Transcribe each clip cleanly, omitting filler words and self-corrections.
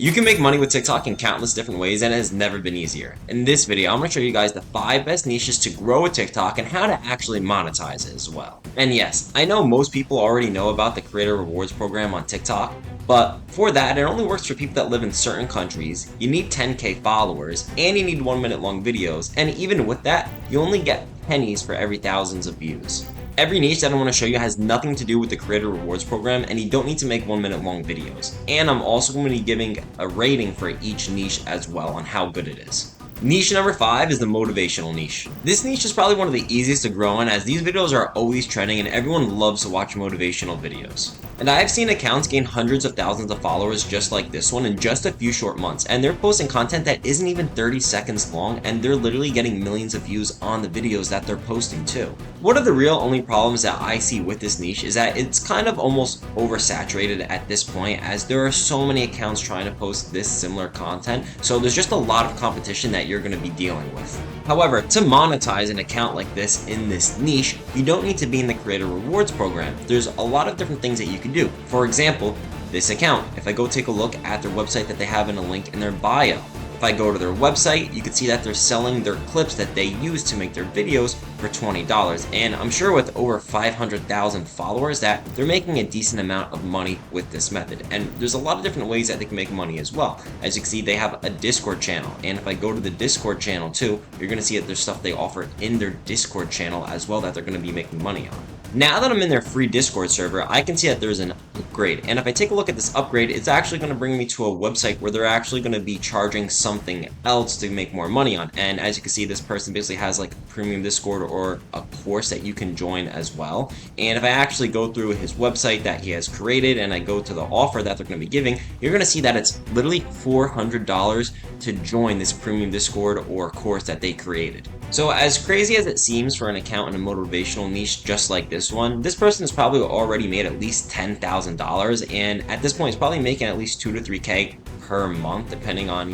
You can make money with TikTok in countless different ways and it has never been easier. In this video, I'm going to show you guys the 5 best niches to grow with TikTok and how to actually monetize it as well. And yes, I know most people already know about the Creator Rewards program on TikTok, but for that, it only works for people that live in certain countries, you need 10K followers, and you need 1-minute long videos, and even with that, you only get pennies for every thousands of views. Every niche that I want to show you has nothing to do with the Creator Rewards program, and you don't need to make 1-minute long videos. And I'm also going to be giving a rating for each niche as well on how good it is. Niche number 5 is the motivational niche. This niche is probably one of the easiest to grow in, as these videos are always trending and everyone loves to watch motivational videos. And I have seen accounts gain hundreds of thousands of followers just like this one in just a few short months, and they're posting content that isn't even 30 seconds long, and they're literally getting millions of views on the videos that they're posting too. One of the real only problems that I see with this niche is that it's kind of almost oversaturated at this point, as there are so many accounts trying to post this similar content, so there's just a lot of competition that you're going to be dealing with. However, to monetize an account like this in this niche, you don't need to be in the Creator Rewards program. There's a lot of different things that you can do. For example, this account, if I go take a look at their website that they have in a link in their bio, if I go to their website, you can see that they're selling their clips that they use to make their videos for $20. And I'm sure with over 500,000 followers that they're making a decent amount of money with this method. And there's a lot of different ways that they can make money as well. As you can see, they have a Discord channel. And if I go to the Discord channel too, you're going to see that there's stuff they offer in their Discord channel as well that they're going to be making money on. Now that I'm in their free Discord server, I can see that there's an upgrade. And if I take a look at this upgrade, it's actually going to bring me to a website where they're actually going to be charging something else to make more money on. And as you can see, this person basically has like a premium Discord or a course that you can join as well. And if I actually go through his website that he has created and I go to the offer that they're going to be giving, you're going to see that it's literally $400 to join this premium Discord or course that they created. So as crazy as it seems for an account in a motivational niche just like this one, this person has probably already made at least $10,000, and at this point he's probably making at least 2 to 3K per month, depending on,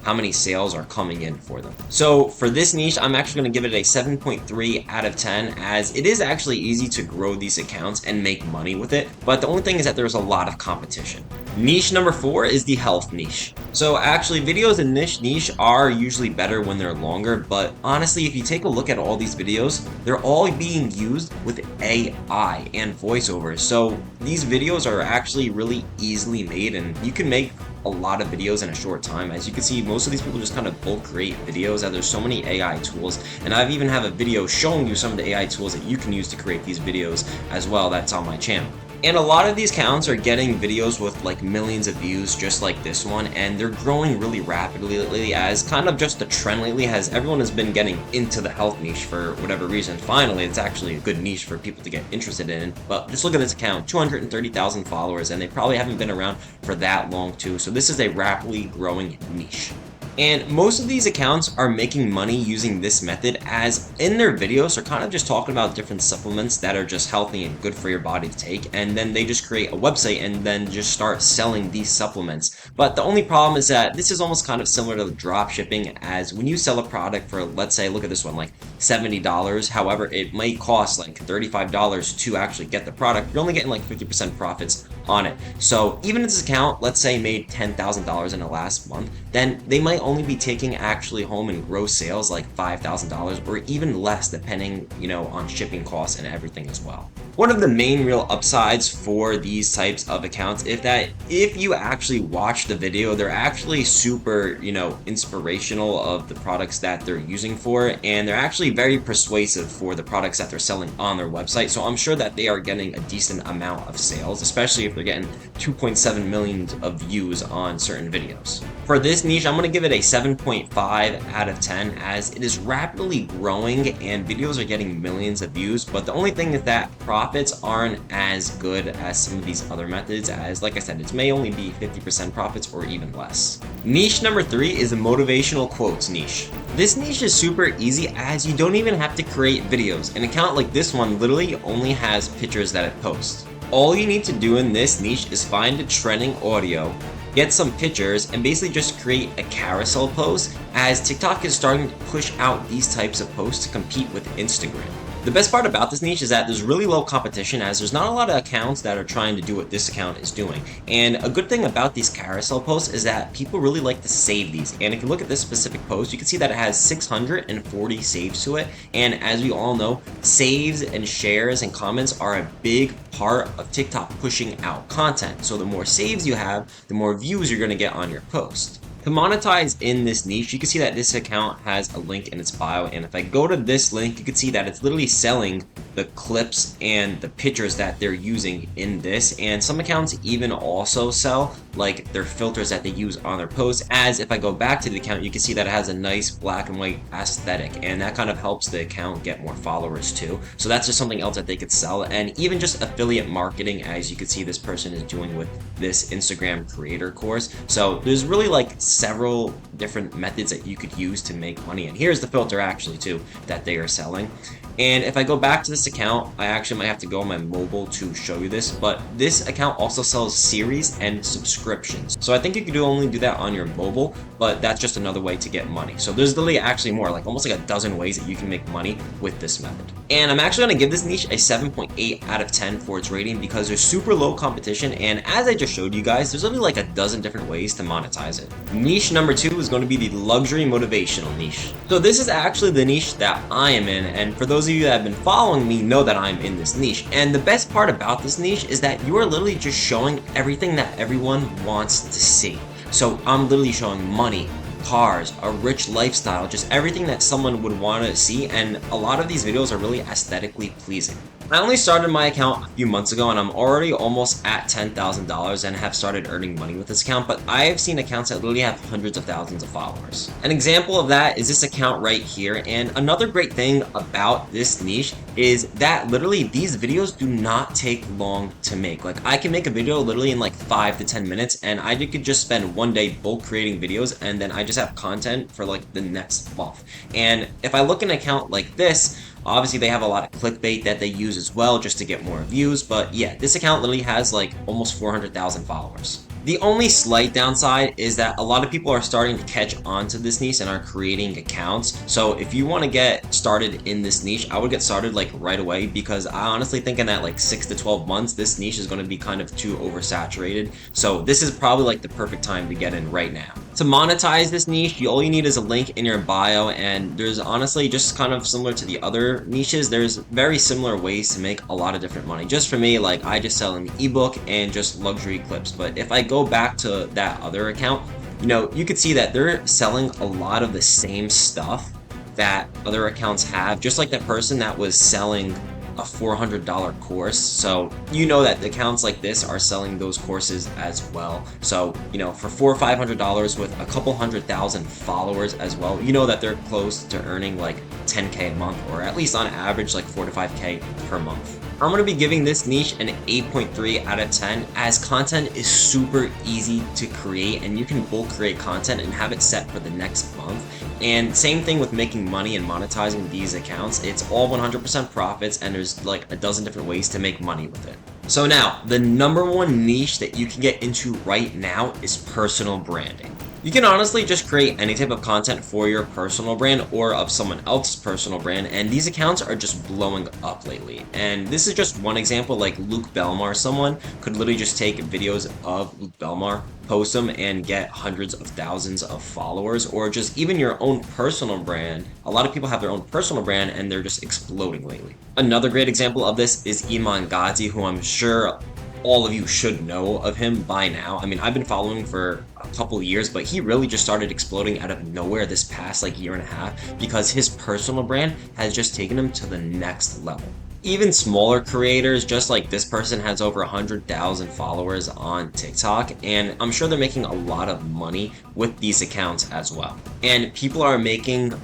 how many sales are coming in for them. So for this niche, I'm actually going to give it a 7.3 out of 10, as it is actually easy to grow these accounts and make money with it, but the only thing is that there's a lot of competition. Niche number 4 is the health niche. So actually, videos in this niche are usually better when they're longer, but honestly, if you take a look at all these videos, they're all being used with AI and voiceovers. So these videos are actually really easily made, and you can make a lot of videos in a short time. As you can see, most of these people just kind of bulk create videos, and there's so many AI tools, and I've even have a video showing you some of the AI tools that you can use to create these videos as well. That's on my channel. And a lot of these accounts are getting videos with like millions of views just like this one, and they're growing really rapidly lately, as kind of just the trend lately has everyone has been getting into the health niche for whatever reason. Finally, it's actually a good niche for people to get interested in. But just look at this account, 230,000 followers, and they probably haven't been around for that long too. So this is a rapidly growing niche. And most of these accounts are making money using this method, as in their videos they're kind of just talking about different supplements that are just healthy and good for your body to take, and then they just create a website and then just start selling these supplements. But the only problem is that this is almost kind of similar to drop shipping, as when you sell a product for, let's say, look at this one, like $70, however it might cost like $35 to actually get the product, you're only getting like 50% profits on it. So even if this account, let's say, made $10,000 in the last month, then they might only be taking actually home in gross sales like $5,000 or even less, depending on shipping costs and everything as well. One of the main real upsides for these types of accounts is that if you actually watch the video, they're actually super inspirational of the products that they're using for, and they're actually very persuasive for the products that they're selling on their website. So I'm sure that they are getting a decent amount of sales, especially if they're getting 2.7 million of views on certain videos. For this niche, I'm going to give it a 7.5 out of 10, as it is rapidly growing and videos are getting millions of views. But the only thing is that profits aren't as good as some of these other methods, as like I said, it may only be 50% profits or even less. Niche number 3 is the motivational quotes niche. This niche is super easy, as you don't even have to create videos. An account like this one literally only has pictures that it posts. All you need to do in this niche is find a trending audio, get some pictures, and basically just create a carousel post, as TikTok is starting to push out these types of posts to compete with Instagram. The best part about this niche is that there's really low competition, as there's not a lot of accounts that are trying to do what this account is doing. And a good thing about these carousel posts is that people really like to save these. And if you look at this specific post, you can see that it has 640 saves to it. And as we all know, saves and shares and comments are a big part of TikTok pushing out content. So the more saves you have, the more views you're going to get on your post. To monetize in this niche, you can see that this account has a link in its bio, and if I go to this link, you can see that it's literally selling the clips and the pictures that they're using in this, and some accounts even also sell like their filters that they use on their posts. As if I go back to the account, you can see that it has a nice black and white aesthetic, and that kind of helps the account get more followers too. So that's just something else that they could sell, and even just affiliate marketing, as you can see this person is doing with this Instagram creator course. So there's really like several different methods that you could use to make money, and here's the filter actually too that they are selling. And if I go back to this account, I actually might have to go on my mobile to show you this, but this account also sells series and subscriptions. So I think you could only do that on your mobile, but that's just another way to get money. So there's literally actually more, like almost like a dozen ways that you can make money with this method. And I'm actually going to give this niche a 7.8 out of 10 for its rating because there's super low competition, and as I just showed you guys, there's only like a dozen different ways to monetize it. Niche number 2 is going to be the luxury motivational niche. So this is actually the niche that I am in, and for those of you that have been following me know that I'm in this niche. And the best part about this niche is that you are literally just showing everything that everyone wants to see. So I'm literally showing money, cars, a rich lifestyle, just everything that someone would want to see, and a lot of these videos are really aesthetically pleasing. I only started my account a few months ago, and I'm already almost at $10,000 and have started earning money with this account, but I have seen accounts that literally have hundreds of thousands of followers. An example of that is this account right here, and another great thing about this niche is that literally these videos do not take long to make. Like, I can make a video literally in like 5 to 10 minutes, and I could just spend one day bulk creating videos, and then I just have content for like the next month. And if I look at an account like this, obviously they have a lot of clickbait that they use as well just to get more views, but yeah, this account literally has like almost 400,000 followers. The only slight downside is that a lot of people are starting to catch on to this niche and are creating accounts. So if you want to get started in this niche, I would get started like right away, because I honestly think in that like 6 to 12 months, this niche is going to be kind of too oversaturated. So this is probably like the perfect time to get in right now. To monetize this niche, all you need is a link in your bio, and there's honestly just kind of similar to the other niches. There's very similar ways to make a lot of different money. Just for me, like I just sell an ebook and just luxury clips. But if I go back to that other account, you could see that they're selling a lot of the same stuff that other accounts have, just like that person that was selling a $400 course. So that the accounts like this are selling those courses as well. So for $400 or $500 with a couple 100,000 followers as well, that they're close to earning like 10K a month, or at least on average like 4 to 5K per month. I'm going to be giving this niche an 8.3 out of 10, as content is super easy to create, and you can bulk create content and have it set for the next month. And same thing with making money and monetizing these accounts. It's all 100% profits, and there's like a dozen different ways to make money with it. So now, the number one niche that you can get into right now is personal branding. You can honestly just create any type of content for your personal brand or of someone else's personal brand, and these accounts are just blowing up lately. And this is just one example. Like Luke Belmar, someone could literally just take videos of Luke Belmar, post them, and get hundreds of thousands of followers. Or just even your own personal brand. A lot of people have their own personal brand and they're just exploding lately. Another great example of this is Iman Gadzhi, who I'm sure all of you should know of him by now. I mean, I've been following him for a couple years, but he really just started exploding out of nowhere this past like year and a half, because his personal brand has just taken him to the next level. Even smaller creators, just like this person, has over 100,000 followers on TikTok, and I'm sure they're making a lot of money with these accounts as well. And people are making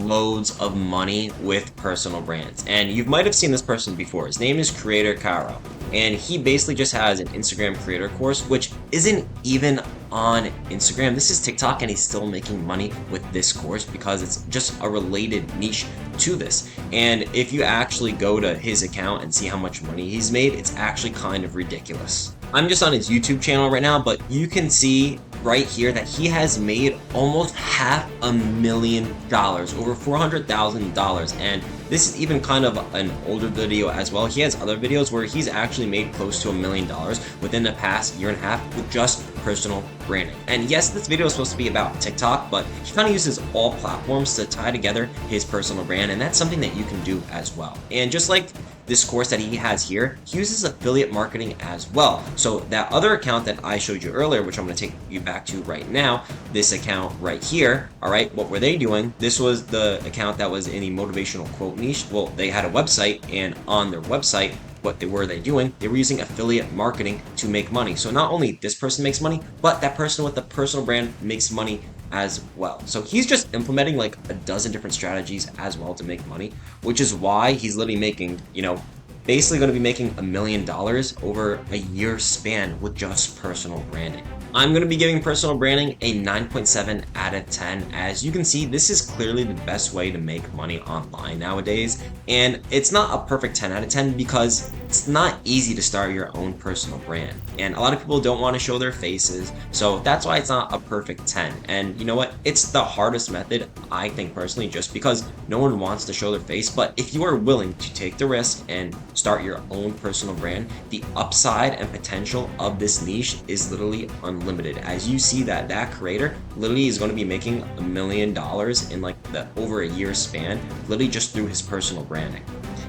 loads of money with personal brands, and you might have seen this person before. His name is Creator Caro, and he basically just has an Instagram creator course, which isn't even on Instagram. This is TikTok, and he's still making money with this course because it's just a related niche to this. And if you actually go to his account and see how much money he's made, it's actually kind of ridiculous. I'm just on his YouTube channel right now, but you can see right here that he has made almost $500,000, over $400,000, and This is even kind of an older video as well. He has other videos where he's actually made close to $1 million within the past year and a half with just personal branding. And yes, this video is supposed to be about TikTok, but he kind of uses all platforms to tie together his personal brand, and that's something that you can do as well. And just like this course that he has here, he uses affiliate marketing as well. So that other account that I showed you earlier, which I'm going to take you back to right now, this account right here, all right, what were they doing? This was the account that was in the motivational quote niche. Well, they had a website, and on their website, what were they doing? They were using affiliate marketing to make money. So not only this person makes money, but that person with the personal brand makes money as well. So he's just implementing like a dozen different strategies as well to make money, which is why he's literally making, basically going to be making $1 million over a year span with just personal branding. I'm going to be giving personal branding a 9.7 out of 10. As you can see, this is clearly the best way to make money online nowadays. And it's not a perfect 10 out of 10 because it's not easy to start your own personal brand. And a lot of people don't want to show their faces. So that's why it's not a perfect 10. And you know what? It's the hardest method, I think personally, just because no one wants to show their face. But if you are willing to take the risk and start your own personal brand, the upside and potential of this niche is literally unlimited. As you see that creator literally is going to be making $1 million in like the over a year span, literally just through his personal branding.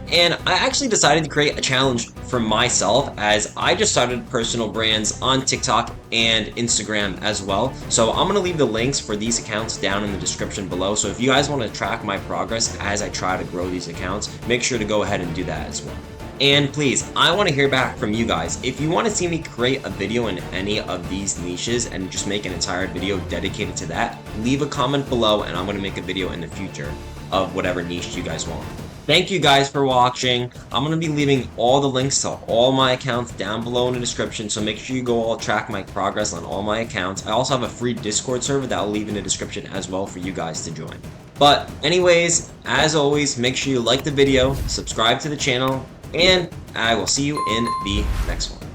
And I actually decided to create a challenge for myself as I just started personal brands on TikTok and Instagram as well. So I'm going to leave the links for these accounts down in the description below. So if you guys want to track my progress as I try to grow these accounts, make sure to go ahead and do that as well. And please, I want to hear back from you guys. If you want to see me create a video in any of these niches and just make an entire video dedicated to that, leave a comment below and I'm going to make a video in the future of whatever niche you guys want. Thank you guys for watching. I'm going to be leaving all the links to all my accounts down below in the description, so make sure you go all track my progress on all my accounts. I also have a free Discord server that I'll leave in the description as well for you guys to join. But anyways, as always, make sure you like the video, subscribe to the channel, and I will see you in the next one.